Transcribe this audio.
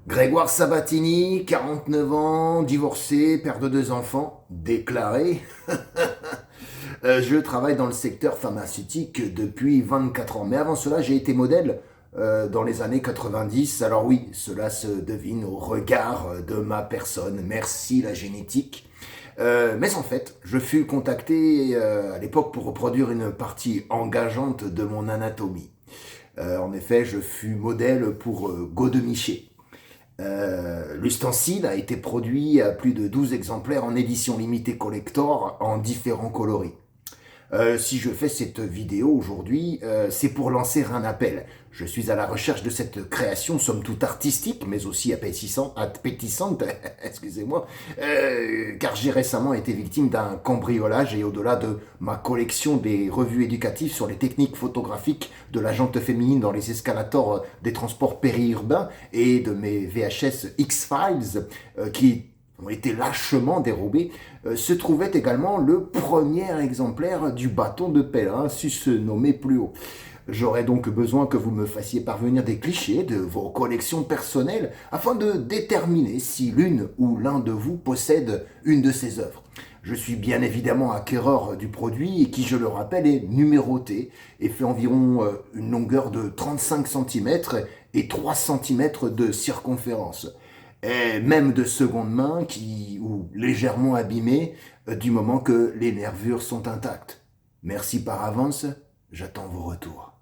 Grégoire Sabatini, 49 ans, divorcé, père de deux enfants, déclaré. Je travaille dans le secteur pharmaceutique depuis 24 ans. Mais avant cela, j'ai été modèle dans les années 90. Alors oui, cela se devine au regard de ma personne. Merci la génétique. Mais en fait, je fus contacté à l'époque pour reproduire une partie engageante de mon anatomie. En effet, je fus modèle pour Godemiché. L'ustensile a été produit à plus de 12 exemplaires en édition limitée collector en différents coloris. Si je fais cette vidéo aujourd'hui, c'est pour lancer un appel. Je suis à la recherche de cette création, somme toute artistique, mais aussi appétissante, excusez-moi, car j'ai récemment été victime d'un cambriolage et au-delà de ma collection des revues éducatives sur les techniques photographiques de la jante féminine dans les escalators des transports périurbains et de mes VHS X-Files qui ont été lâchement dérobés, se trouvait également le premier exemplaire du bâton de pèlerin, sus nommé plus haut. J'aurais donc besoin que vous me fassiez parvenir des clichés de vos collections personnelles afin de déterminer si l'une ou l'un de vous possède une de ces œuvres. Je suis bien évidemment acquéreur du produit et qui, je le rappelle, est numéroté et fait environ une longueur de 35 cm et 3 cm de circonférence. Et même de seconde main ou légèrement abîmée du moment que les nervures sont intactes. Merci par avance, j'attends vos retours.